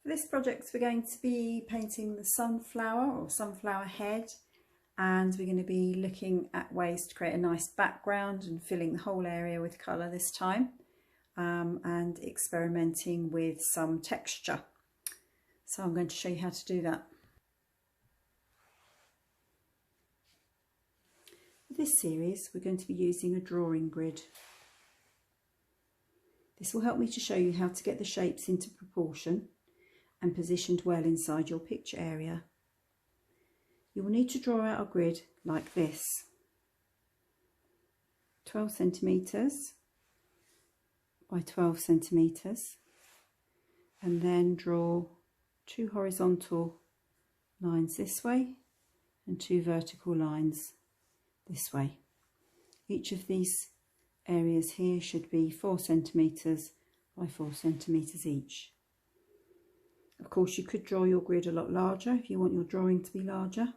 For this project we're going to be painting the sunflower or sunflower head, and we're going to be looking at ways to create a nice background and filling the whole area with colour this time, and experimenting with some texture. So I'm going to show you how to do that. For this series we're going to be using a drawing grid. This will help me to show you how to get the shapes into proportion and positioned well inside your picture area. You will need to draw out a grid like this, 12 centimetres by 12 centimetres, and then draw 2 horizontal lines this way and 2 vertical lines this way. Each of these areas here should be 4 centimetres by 4 centimetres each. Of course you could draw your grid a lot larger if you want your drawing to be larger,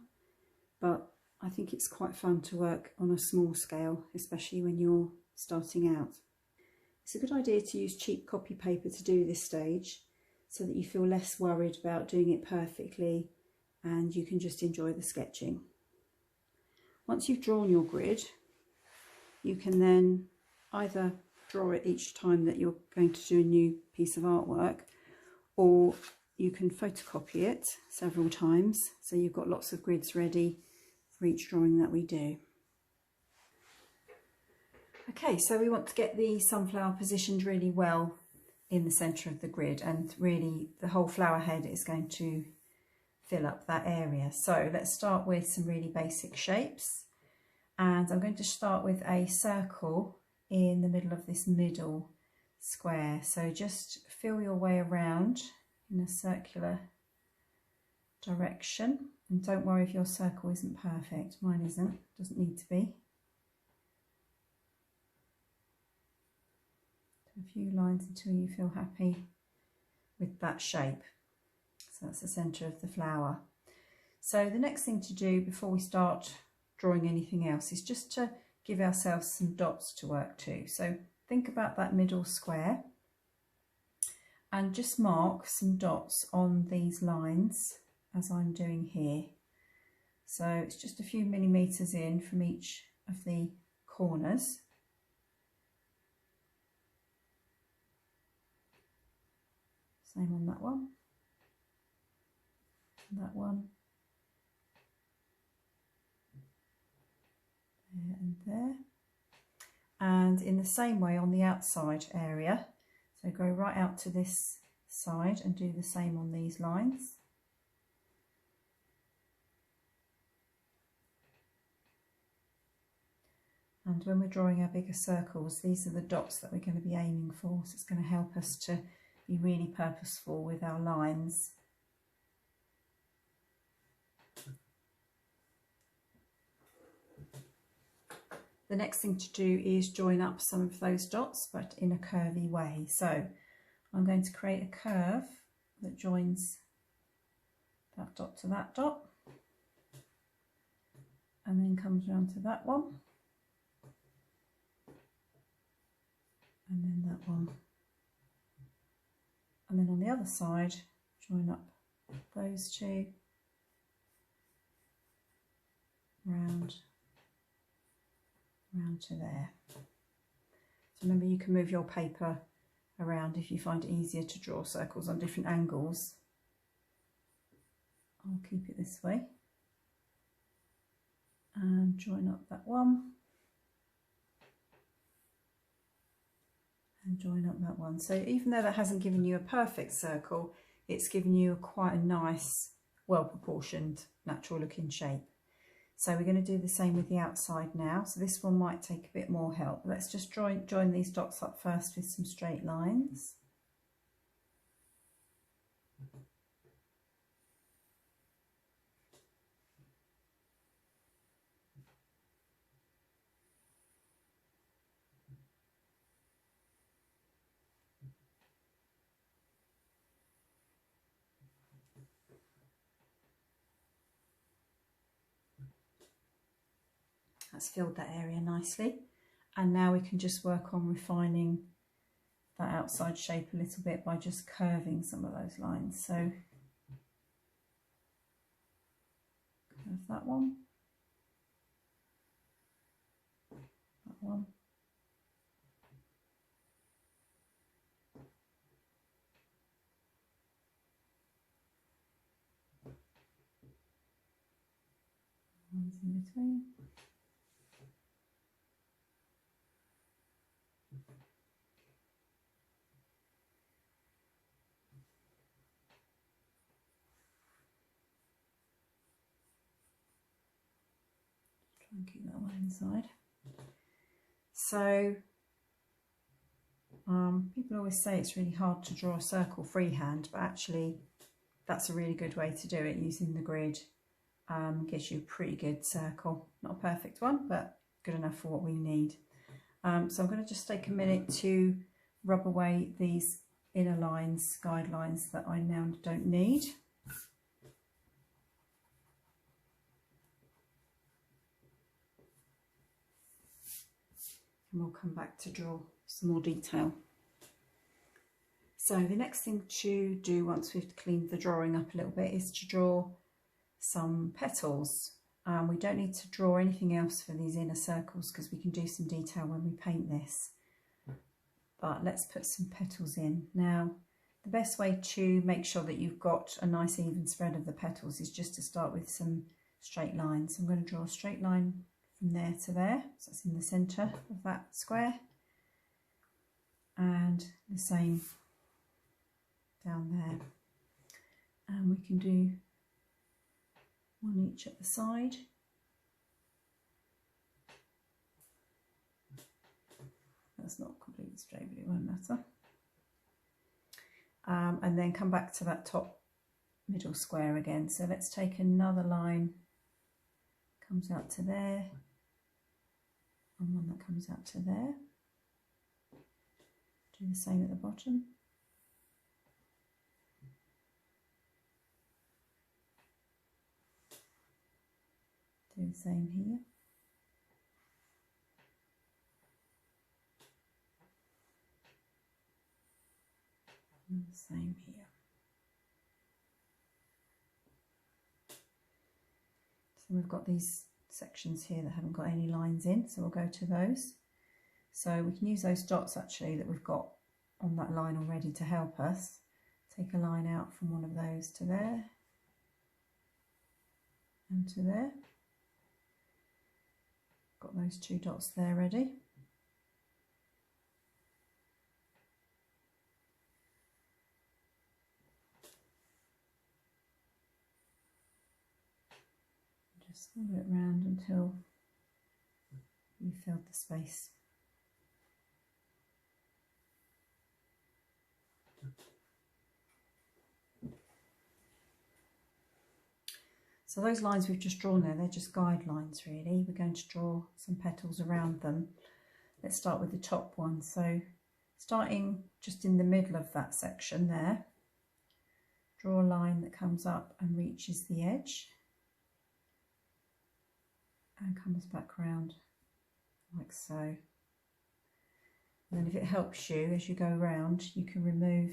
but I think it's quite fun to work on a small scale, especially when you're starting out. It's a good idea to use cheap copy paper to do this stage so that you feel less worried about doing it perfectly and you can just enjoy the sketching. Once you've drawn your grid, you can then either draw it each time that you're going to do a new piece of artwork, or you can photocopy it several times so you've got lots of grids ready for each drawing that we do. Okay, so we want to get the sunflower positioned really well in the centre of the grid, and really the whole flower head is going to fill up that area. So let's start with some really basic shapes, and I'm going to start with a circle in the middle of this middle square. So just feel your way around in a circular direction, and don't worry if your circle isn't perfect. Mine isn't, doesn't need to be. Do a few lines until you feel happy with that shape. So that's the centre of the flower. So the next thing to do before we start drawing anything else is just to give ourselves some dots to work to. So think about that middle square and just mark some dots on these lines as I'm doing here. So it's just a few millimetres in from each of the corners. Same on that one, there and there. And in the same way on the outside area, so go right out to this side and do the same on these lines. And when we're drawing our bigger circles, these are the dots that we're going to be aiming for, so it's going to help us to be really purposeful with our lines. The next thing to do is join up some of those dots, but in a curvy way. So I'm going to create a curve that joins that dot to that dot, and then comes around to that one, and then that one, and then on the other side join up those two, round to there. So remember, you can move your paper around if you find it easier to draw circles on different angles. I'll keep it this way and join up that one and join up that one. So even though that hasn't given you a perfect circle, it's given you quite a nice, well proportioned, natural looking shape. So we're going to do the same with the outside now. So this one might take a bit more help. Let's just join these dots up first with some straight lines. That's filled that area nicely, and now we can just work on refining that outside shape a little bit by just curving some of those lines. So curve that one, that one. Ones in between. Try and keep that one inside. So people always say it's really hard to draw a circle freehand, but actually that's a really good way to do it using the grid. Gives you a pretty good circle. Not a perfect one, but good enough for what we need. So I'm going to just take a minute to rub away these inner lines, guidelines that I now don't need. And we'll come back to draw some more detail. So the next thing to do once we've cleaned the drawing up a little bit is to draw some petals. We don't need to draw anything else for these inner circles because we can do some detail when we paint this. But let's put some petals in. Now, the best way to make sure that you've got a nice even spread of the petals is just to start with some straight lines. So I'm going to draw a straight line from there to there, so it's in the centre of that square, and the same down there. And we can do one each at the side. That's not completely straight, but it won't matter. And then come back to that top middle square again. So let's take another line, comes out to there, and one that comes out to there. Do the same at the bottom. Do the same here. And the same here. So we've got these sections here that haven't got any lines in, so we'll go to those. So we can use those dots actually that we've got on that line already to help us. Take a line out from one of those to there and to there. Got those two dots there ready. Just follow it round until you filled the space. So those lines we've just drawn there, they're just guidelines really. We're going to draw some petals around them. Let's start with the top one. So starting just in the middle of that section there, draw a line that comes up and reaches the edge and comes back round like so. And then if it helps you as you go round, you can remove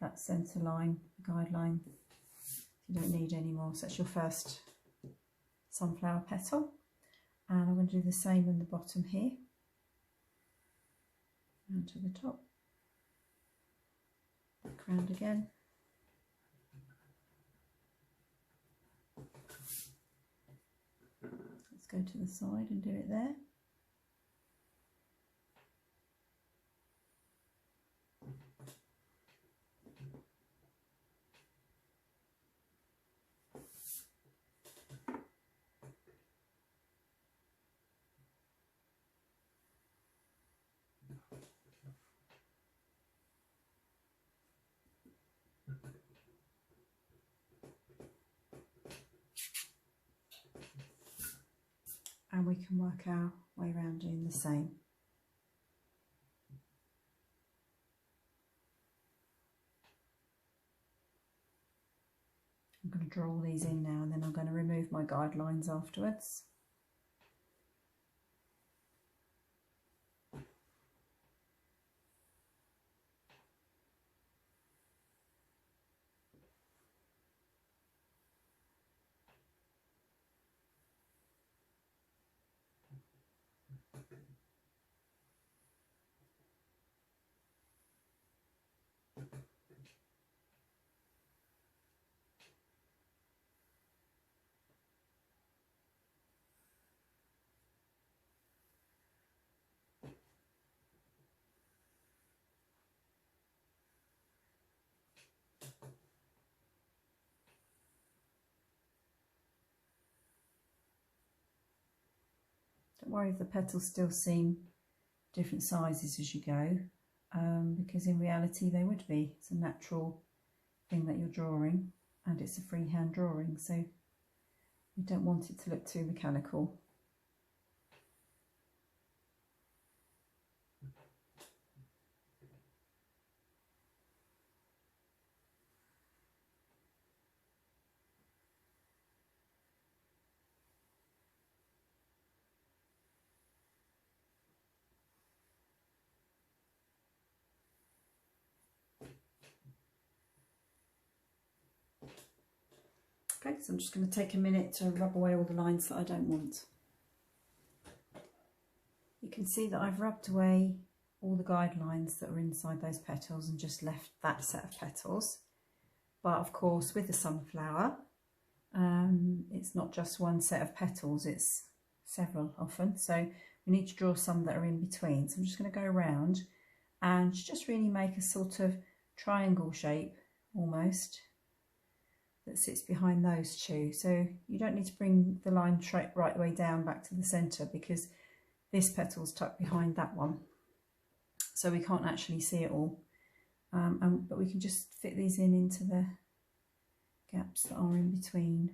that centre line, guideline. You don't need any more. So that's your first sunflower petal, and I'm going to do the same in the bottom here, round to the top, back round again, let's go to the side and do it there. And we can work our way around doing the same. I'm going to draw all these in now, and then I'm going to remove my guidelines afterwards. Don't worry if the petals still seem different sizes as you go, because in reality they would be. It's a natural thing that you're drawing, and it's a freehand drawing, so we don't want it to look too mechanical. Okay, so I'm just going to take a minute to rub away all the lines that I don't want. You can see that I've rubbed away all the guidelines that are inside those petals and just left that set of petals. But of course, with the sunflower, it's not just one set of petals, it's several often. So we need to draw some that are in between. So I'm just going to go around and just really make a sort of triangle shape almost that sits behind those two. So you don't need to bring the line right the way down back to the centre, because this petal's tucked behind that one, so we can't actually see it all. But we can just fit these into the gaps that are in between.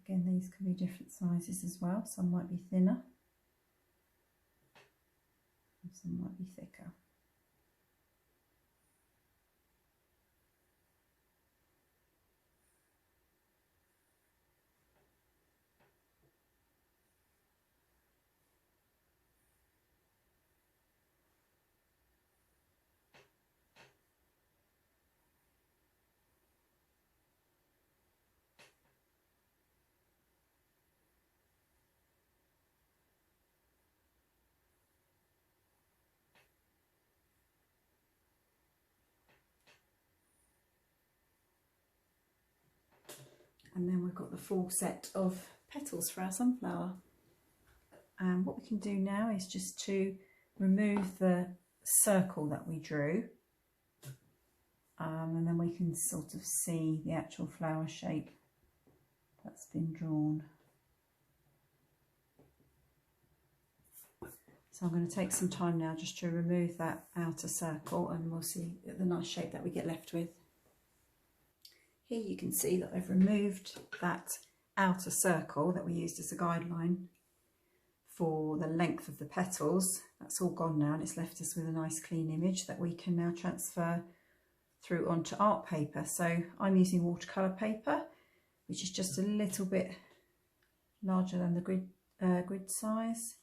Again, these can be different sizes as well. Some might be thinner, and some might be thicker. And then we've got the full set of petals for our sunflower. And what we can do now is just to remove the circle that we drew, and then we can sort of see the actual flower shape that's been drawn. So I'm going to take some time now just to remove that outer circle, and we'll see the nice shape that we get left with. Here you can see that I've removed that outer circle that we used as a guideline for the length of the petals. That's all gone now, and it's left us with a nice clean image that we can now transfer through onto art paper. So I'm using watercolour paper, which is just a little bit larger than the grid size.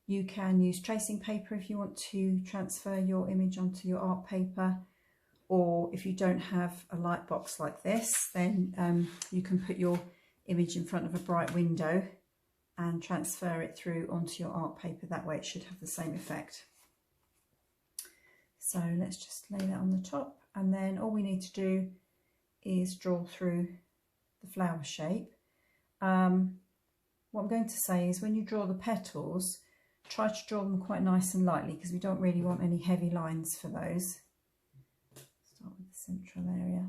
You can use tracing paper if you want to transfer your image onto your art paper, or if you don't have a light box like this, then you can put your image in front of a bright window and transfer it through onto your art paper. That way it should have the same effect. So let's just lay that on the top, and then all we need to do is draw through the flower shape. What I'm going to say is, when you draw the petals, try to draw them quite nice and lightly, because we don't really want any heavy lines for those. Start with the central area.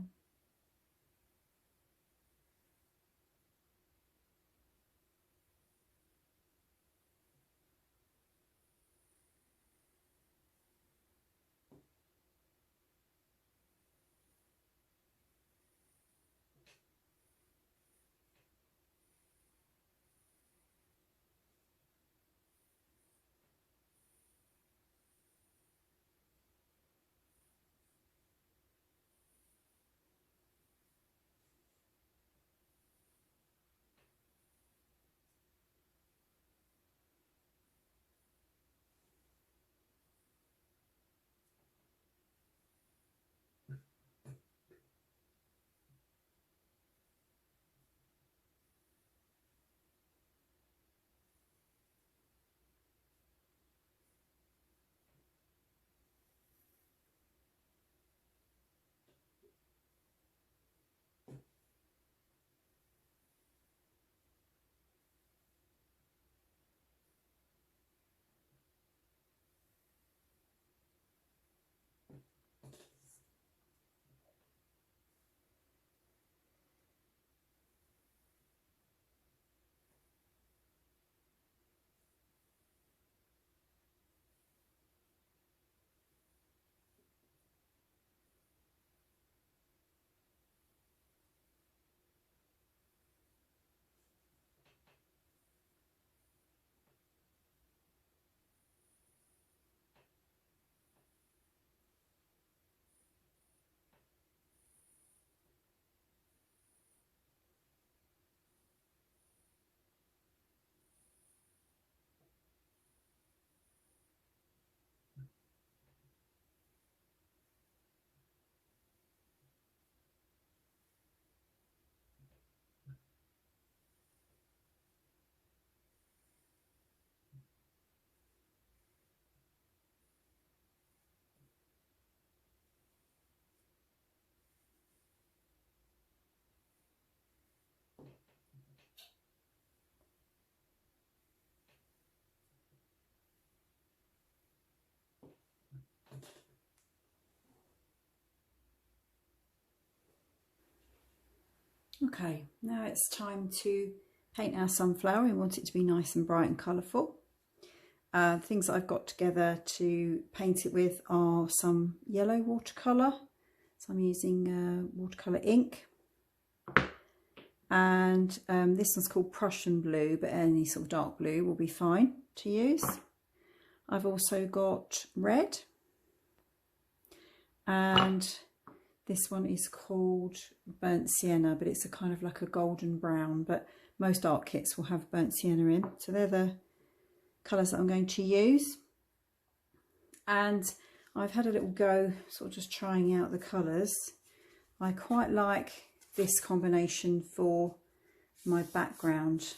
Okay, now it's time to paint our sunflower. We want it to be nice and bright and colourful. Things that I've got together to paint it with are some yellow watercolour. So I'm using watercolour ink. And this one's called Prussian blue, but any sort of dark blue will be fine to use. I've also got red. And this one is called burnt sienna, but it's a kind of like a golden brown, but most art kits will have burnt sienna in. So they're the colours that I'm going to use. And I've had a little go sort of just trying out the colours. I quite like this combination for my background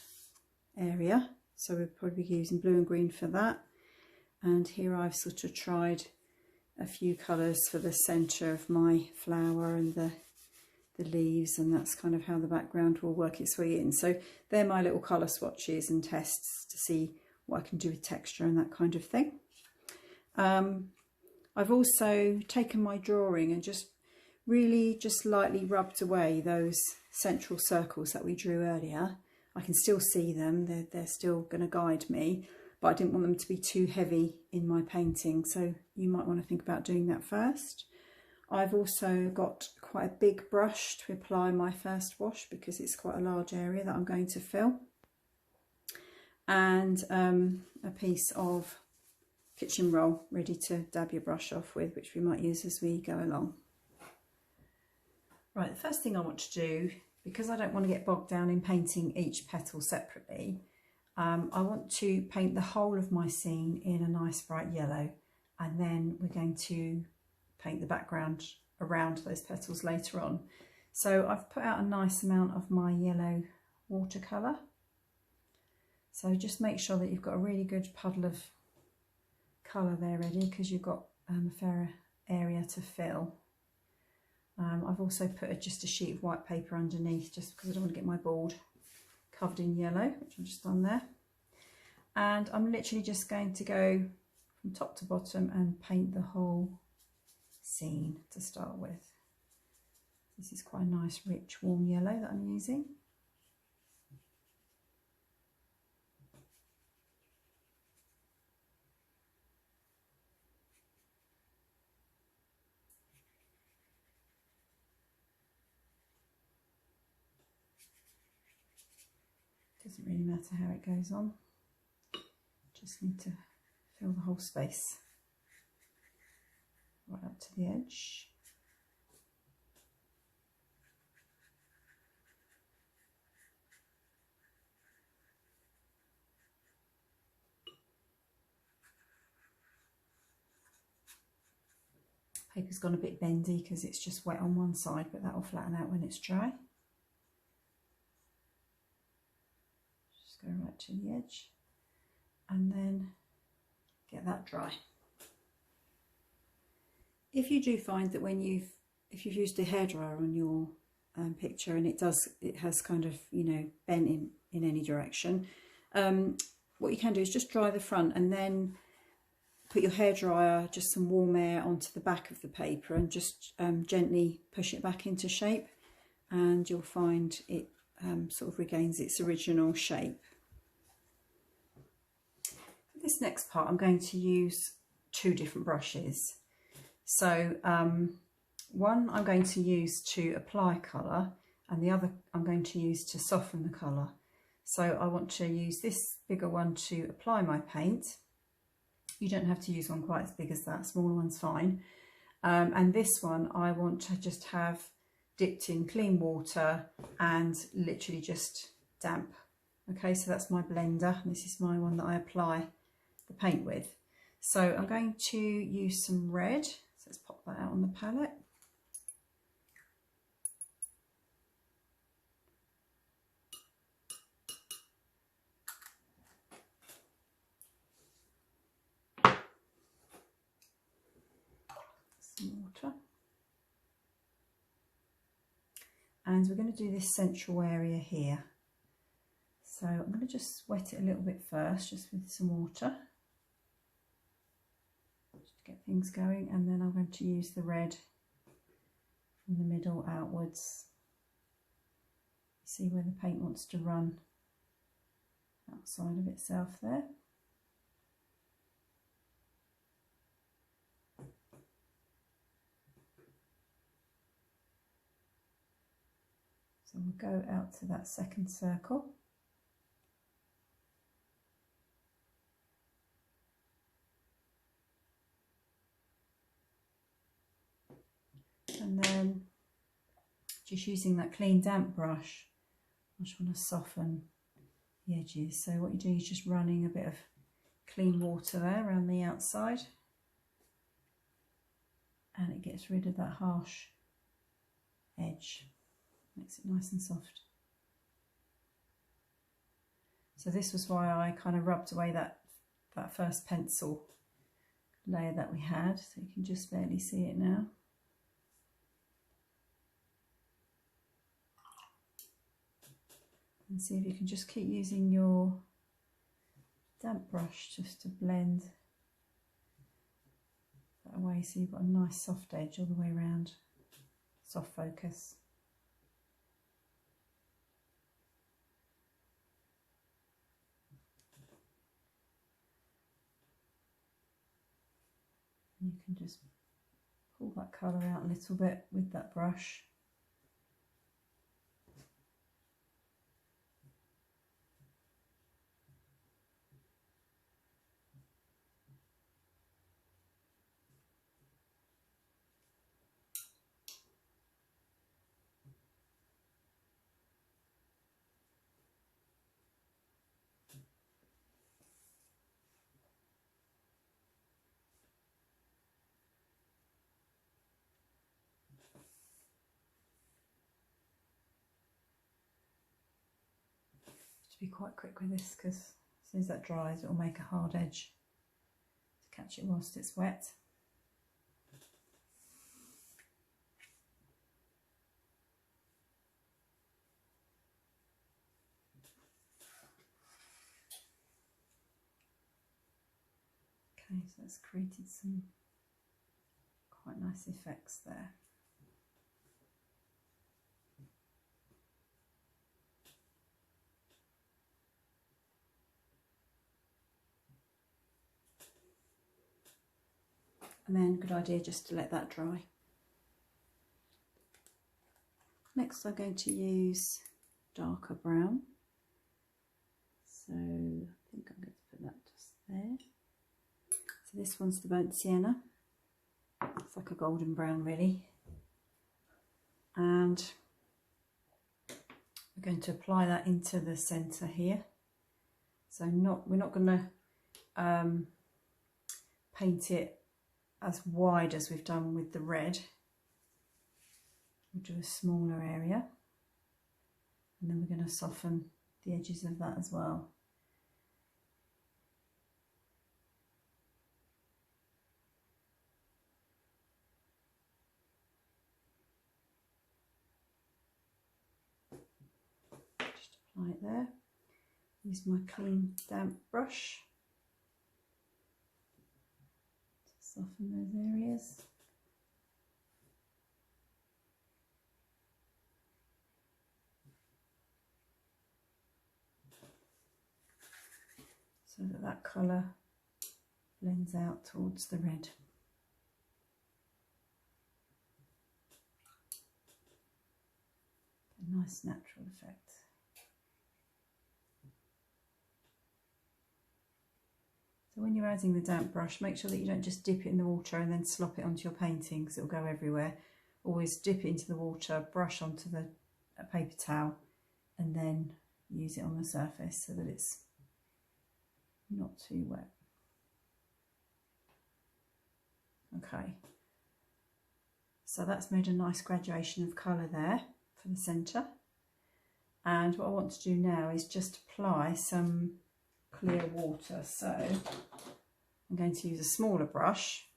area. So we'll probably be using blue and green for that. And here I've sort of tried a few colours for the centre of my flower and the leaves, and that's kind of how the background will work its way in. So they're my little colour swatches and tests to see what I can do with texture and that kind of thing. I've also taken my drawing and just really just lightly rubbed away those central circles that we drew earlier. I can still see them, they're still going to guide me, but I didn't want them to be too heavy in my painting, so you might want to think about doing that first. I've also got quite a big brush to apply my first wash because it's quite a large area that I'm going to fill, and a piece of kitchen roll ready to dab your brush off with, which we might use as we go along. Right, the first thing I want to do, because I don't want to get bogged down in painting each petal separately, I want to paint the whole of my scene in a nice bright yellow, and then we're going to paint the background around those petals later on. So I've put out a nice amount of my yellow watercolour. So just make sure that you've got a really good puddle of colour there ready, because you've got a fair area to fill. I've also put just a sheet of white paper underneath, just because I don't want to get my board covered in yellow, which I've just done there. And I'm literally just going to go from top to bottom and paint the whole scene to start with. This is quite a nice rich warm yellow that I'm using. Doesn't really matter how it goes on, just need to fill the whole space right up to the edge. Paper's gone a bit bendy because it's just wet on one side, but that will flatten out when it's dry. Go right to the edge and then get that dry. If you do find that if you've used a hairdryer on your picture and it has kind of, you know, bent in any direction, what you can do is just dry the front and then put your hairdryer, just some warm air, onto the back of the paper and just gently push it back into shape, and you'll find it sort of regains its original shape. For this next part, I'm going to use two different brushes. So one I'm going to use to apply colour, and the other I'm going to use to soften the colour. So I want to use this bigger one to apply my paint. You don't have to use one quite as big as that, smaller one's fine. And this one I want to just have dipped in clean water and literally just damp. Okay, so that's my blender. This is my one that I apply the paint with. So I'm going to use some red. So let's pop that out on the palette. Some water. And we're going to do this central area here. So I'm going to just wet it a little bit first, just with some water, just to get things going, and then I'm going to use the red from the middle outwards see where the paint wants to run outside of itself there. So we'll go out to that second circle. And then just using that clean damp brush, I just want to soften the edges. So what you do is just running a bit of clean water there around the outside, and it gets rid of that harsh edge, makes it nice and soft. So this was why I kind of rubbed away that first pencil layer that we had, so you can just barely see it now. And see if you can just keep using your damp brush just to blend that away, so you've got a nice soft edge all the way around, soft focus. And you can just pull that colour out a little bit with that brush. Be quite quick with this, because as soon as that dries it will make a hard edge to catch it whilst it's wet. Okay, so it's created some quite nice effects there. And then good idea just to let that dry. Next I'm going to use darker brown. So I think I'm going to put that just there. So this one's the burnt sienna. It's like a golden brown really. And we're going to apply that into the centre here. So we're not going to paint it as wide as we've done with the red. We'll do a smaller area, and then we're going to soften the edges of that as well. Just apply it there. Use my clean damp brush. Soften those areas. So that colour blends out towards the red. A nice natural effect. So when you're adding the damp brush, make sure that you don't just dip it in the water and then slop it onto your painting, because it'll go everywhere. Always dip it into the water, brush onto the paper towel, and then use it on the surface so that it's not too wet. Okay, so that's made a nice graduation of colour there for the centre. And what I want to do now is just apply some clear water. So I'm going to use a smaller brush.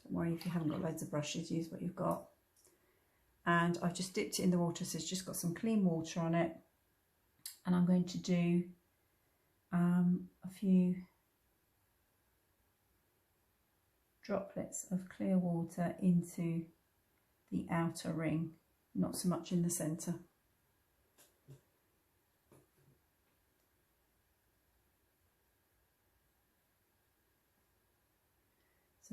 Don't worry if you haven't got loads of brushes, use what you've got. And I've just dipped it in the water, so it's just got some clean water on it. And I'm going to do a few droplets of clear water into the outer ring, not so much in the centre.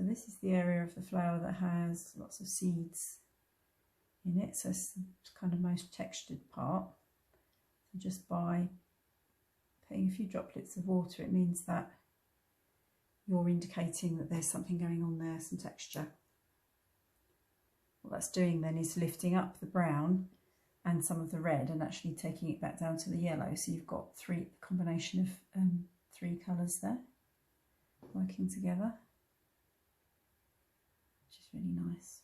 So this is the area of the flower that has lots of seeds in it, so it's the kind of most textured part. So just by putting a few droplets of water, it means that you're indicating that there's something going on there, some texture. What that's doing then is lifting up the brown and some of the red and actually taking it back down to the yellow. So you've got combination of three colours there working together, which is really nice.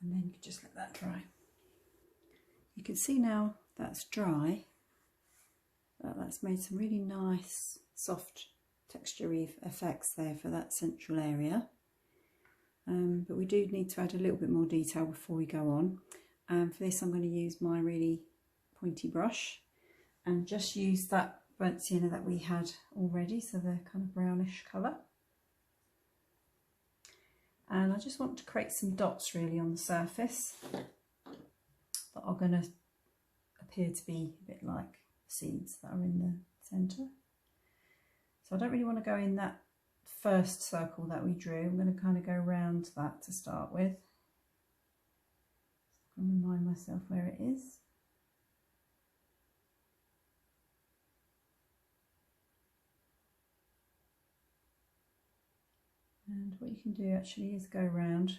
And then you can just let that dry. You can see now that's dry, that that's made some really nice soft texture-y effects there for that central area. But we do need to add a little bit more detail before we go on. For this I'm going to use my really pointy brush and just use that burnt sienna that we had already, so the kind of brownish colour. And I just want to create some dots really on the surface that are going to appear to be a bit like seeds that are in the centre. So I don't really want to go in that first circle that we drew. I'm going to kind of go around that to start with. So I can remind myself where it is. And what you can do actually is go around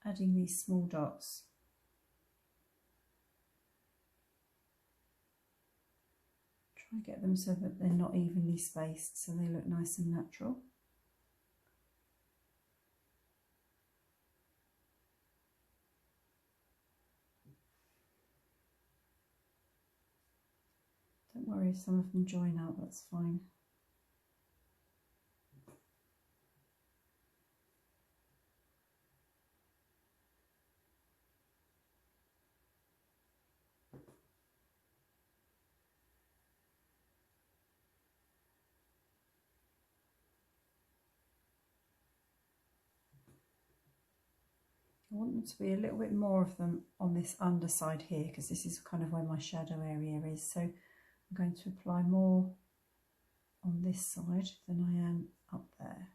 adding these small dots. Try and get them so that they're not evenly spaced, so they look nice and natural. Don't worry if some of them join up, that's fine. I want them to be a little bit more of them on this underside here, because this is kind of where my shadow area is. So I'm going to apply more on this side than I am up there.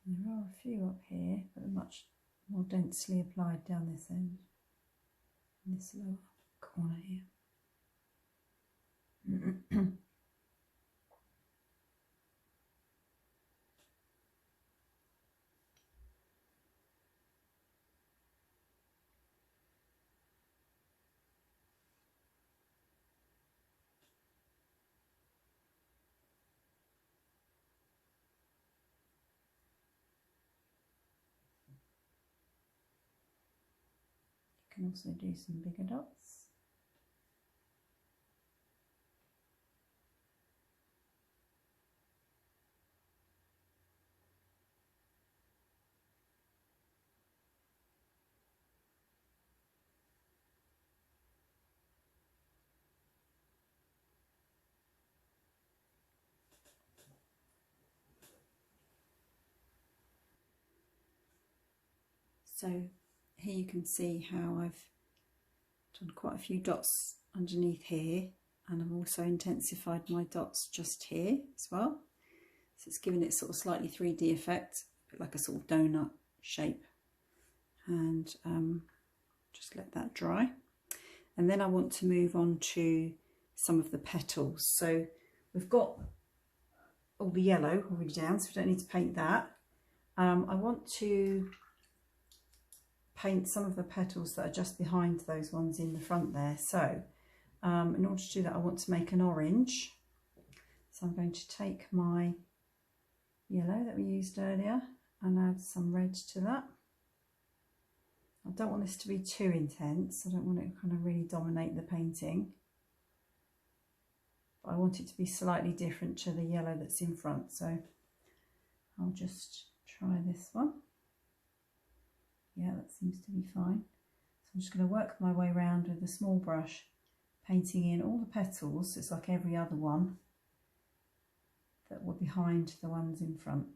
There are a few up here, but they're much more densely applied down this end, in this lower corner here. You can also do some bigger dots. So here you can see how I've done quite a few dots underneath here, and I've also intensified my dots just here as well. So it's giving it sort of slightly 3D effect, a bit like a sort of donut shape. And just let that dry. And then I want to move on to some of the petals. So we've got all the yellow already down, so we don't need to paint that. I want to paint some of the petals that are just behind those ones in the front there. So in order to do that, I want to make an orange. So I'm going to take my yellow that we used earlier and add some red to that. I don't want this to be too intense. I don't want it to kind of really dominate the painting. But I want it to be slightly different to the yellow that's in front. So I'll just try this one. Yeah, that seems to be fine. So I'm just going to work my way around with a small brush, painting in all the petals. It's like every other one that were behind the ones in front.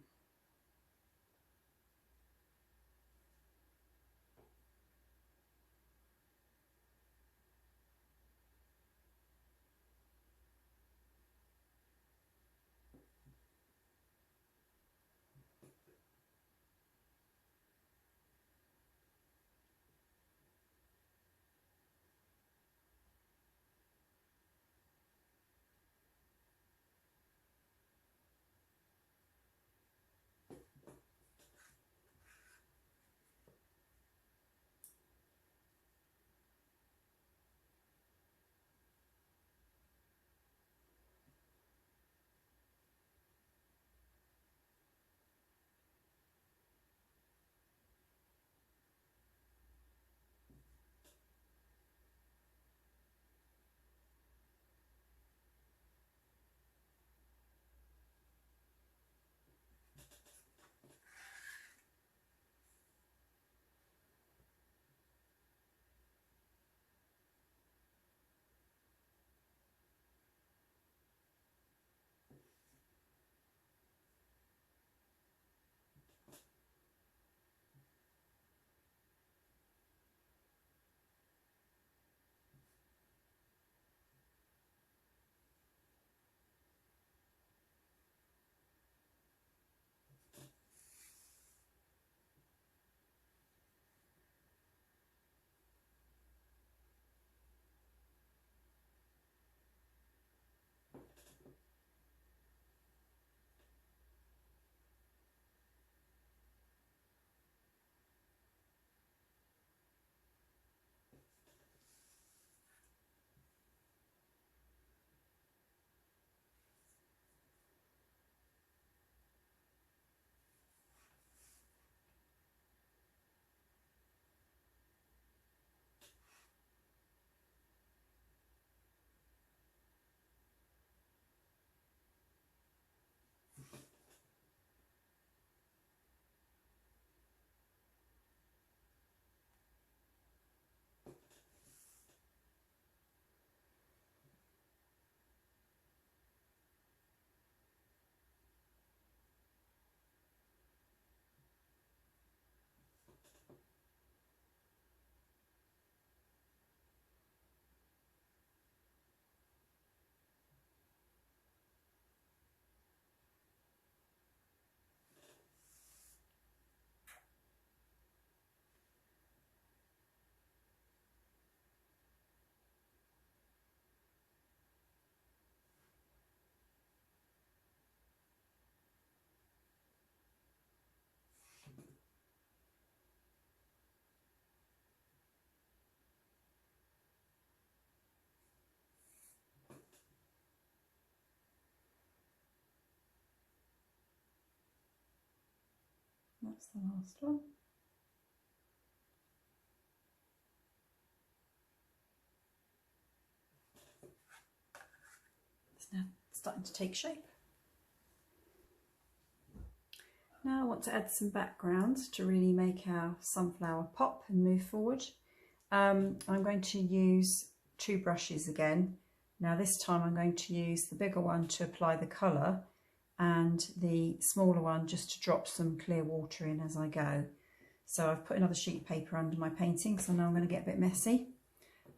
That's the last one. It's now starting to take shape. Now I want to add some background to really make our sunflower pop and move forward. I'm going to use two brushes again. Now this time I'm going to use the bigger one to apply the colour and the smaller one just to drop some clear water in as I go. So I've put another sheet of paper under my painting, so now I'm going to get a bit messy.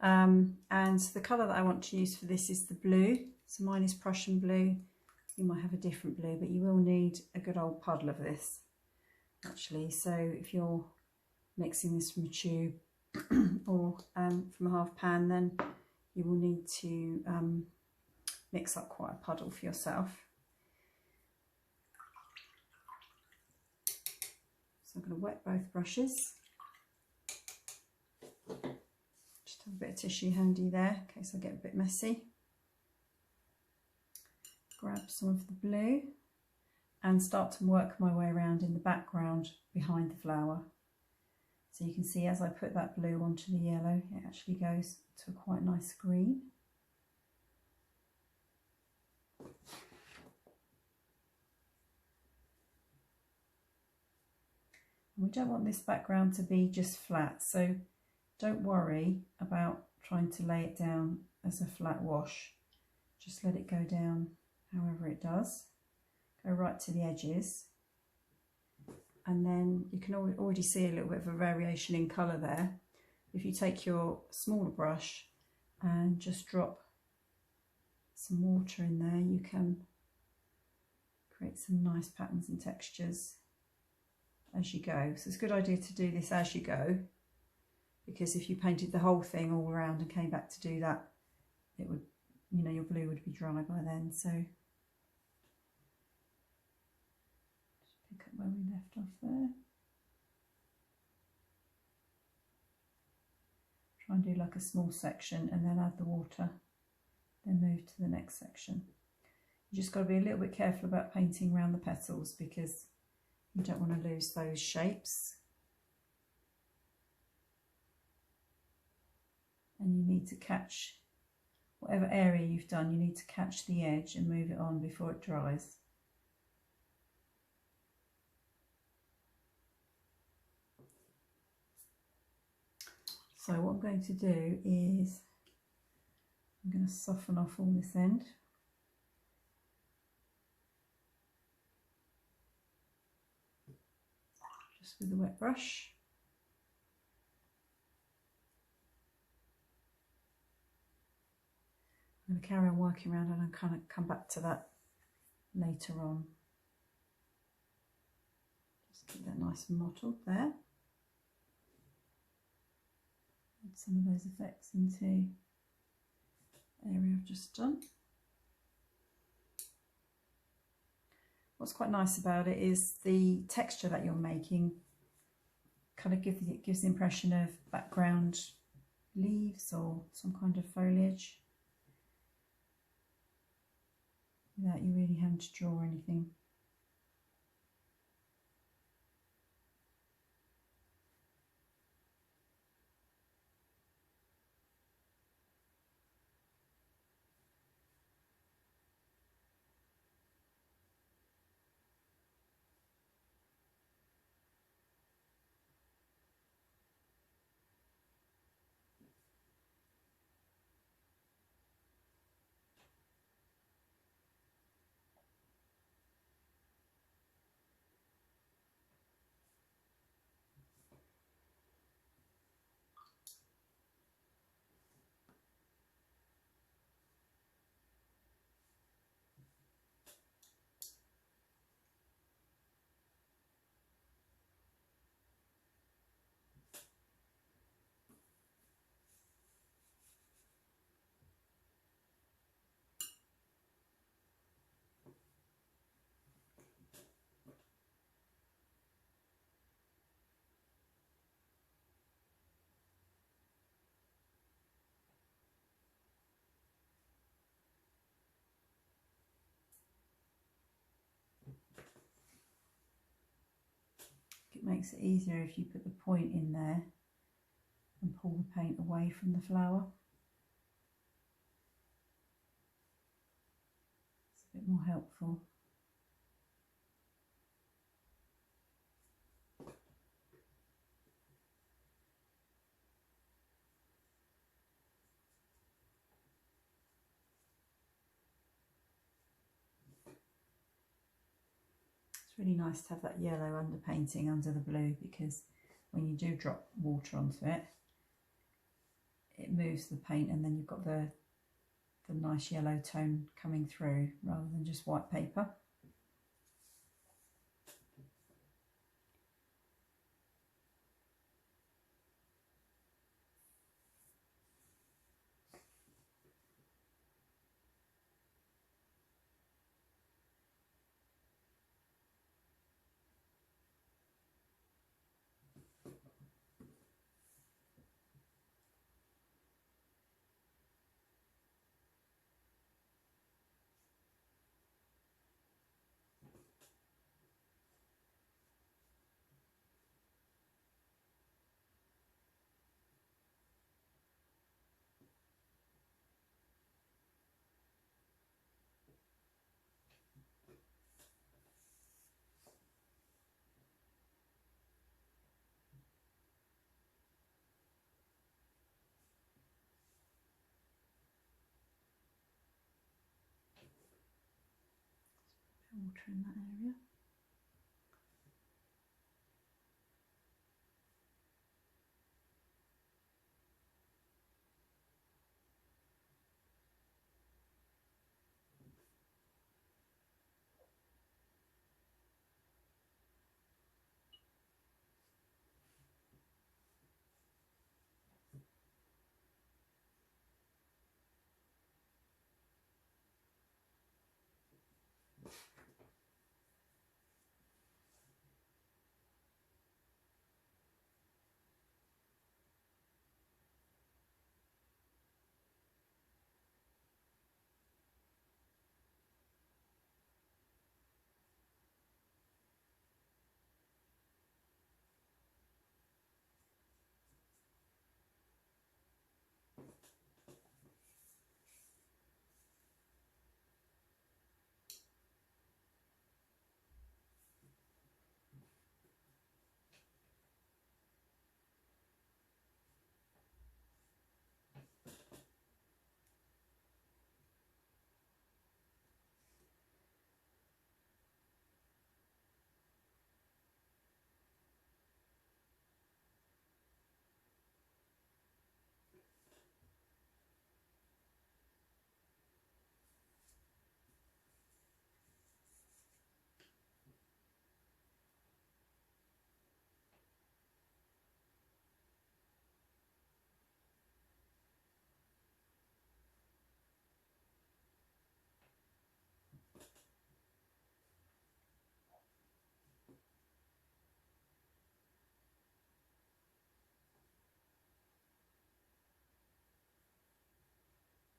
And the colour that I want to use for this is the blue. So mine is Prussian blue, you might have a different blue, but you will need a good old puddle of this actually. So if you're mixing this from a tube or from a half pan, then you will need to mix up quite a puddle for yourself. So I'm going to wet both brushes. Just have a bit of tissue handy there in case I get a bit messy. Grab some of the blue and start to work my way around in the background behind the flower. So you can see as I put that blue onto the yellow, it actually goes to a quite nice green. And we don't want this background to be just flat, so don't worry about trying to lay it down as a flat wash. Just let it go down however it does. Go right to the edges, and then you can already see a little bit of a variation in colour there. If you take your smaller brush and just drop some water in there, you can create some nice patterns and textures as you go. So it's a good idea to do this as you go, because if you painted the whole thing all around and came back to do that, it would, you know, your blue would be dry by then. So pick up where we left off there. Try and do like a small section and then add the water, then move to the next section. You just got to be a little bit careful about painting around the petals because you don't want to lose those shapes. And you need to catch whatever area you've done, you need to catch the edge and move it on before it dries. So what I'm going to do is I'm going to soften off all this end. Just with the wet brush. I'm going to carry on working around and I'll kind of come back to that later on. Just keep that nice and mottled there. Add some of those effects into the area I've just done. What's quite nice about it is the texture that you're making kind of gives the impression of background leaves or some kind of foliage without you really having to draw anything. It makes it easier if you put the point in there and pull the paint away from the flower. It's a bit more helpful. It's really nice to have that yellow underpainting under the blue, because when you do drop water onto it, it moves the paint and then you've got the the nice yellow tone coming through rather than just white paper. Water in that area.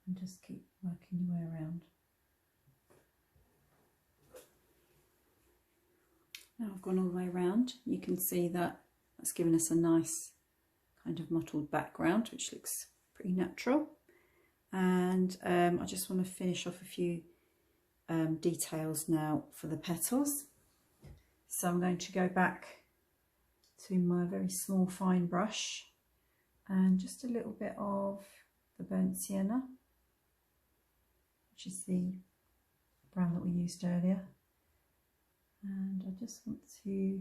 And just keep working your way around. Now I've gone all the way around, you can see that that's given us a nice kind of mottled background, which looks pretty natural. And I just want to finish off a few details now for the petals. So I'm going to go back to my very small fine brush and just a little bit of the burnt sienna, which is the brown that we used earlier. And I just want to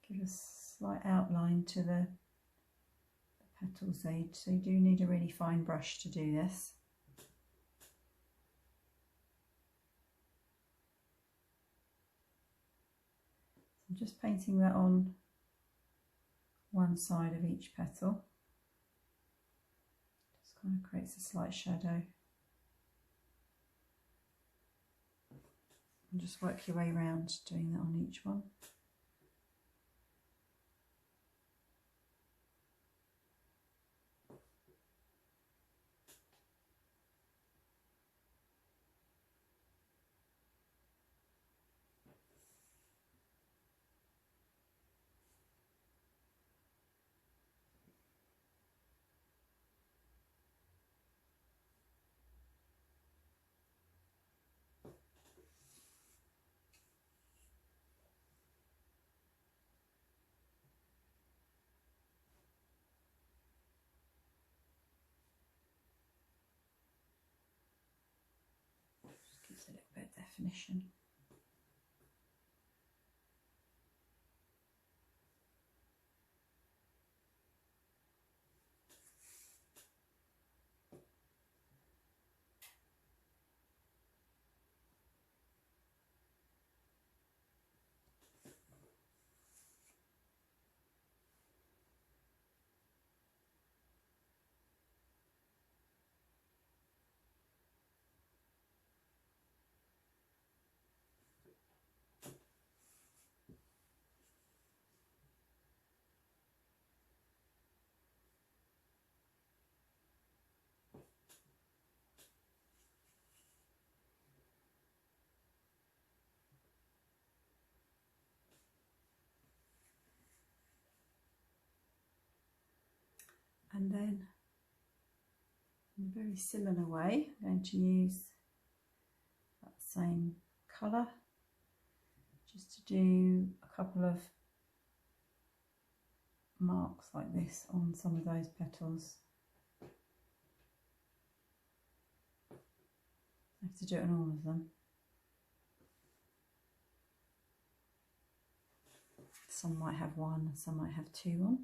give a slight outline to the petals edge, so you do need a really fine brush to do this. I'm just painting that on one side of each petal. Just kind of creates a slight shadow. And just work your way around doing that on each one. Gives a little bit of definition. And then in a very similar way, I'm going to use that same colour just to do a couple of marks like this on some of those petals. I have to do it on all of them. Some might have one, some might have two on.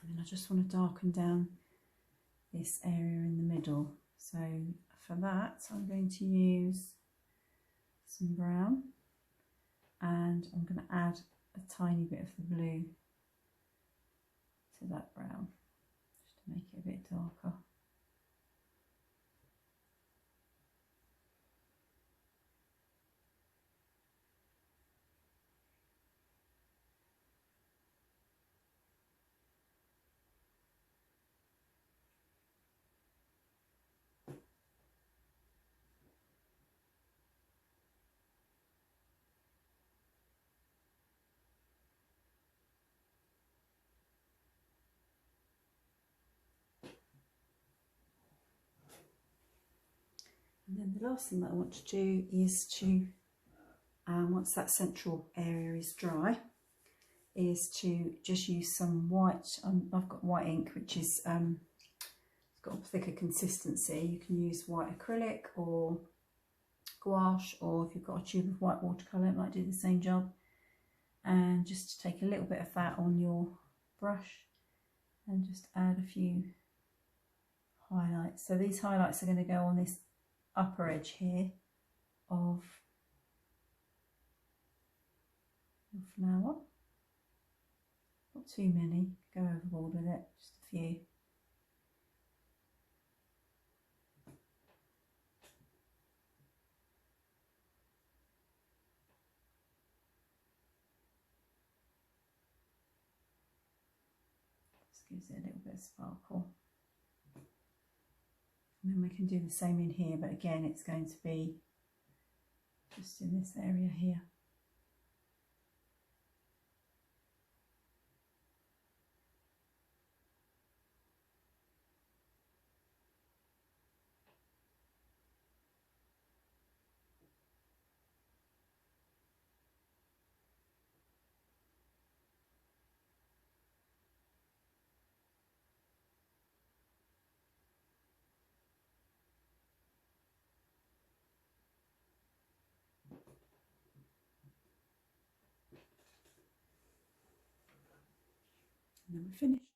And then I just want to darken down this area in the middle. So for that, I'm going to use some brown, and I'm going to add a tiny bit of the blue to that brown, just to make it a bit darker. And then the last thing that I want to do is to, once that central area is dry, is to just use some white. I've got white ink, which is it's got a thicker consistency. You can use white acrylic or gouache, or if you've got a tube of white watercolour, it might do the same job. And just take a little bit of that on your brush and just add a few highlights. So these highlights are going to go on this upper edge here of the flower. Not too many, go overboard with it, just a few. Just gives it a little bit of sparkle. And then we can do the same in here, but again it's going to be just in this area here. And then we're finished.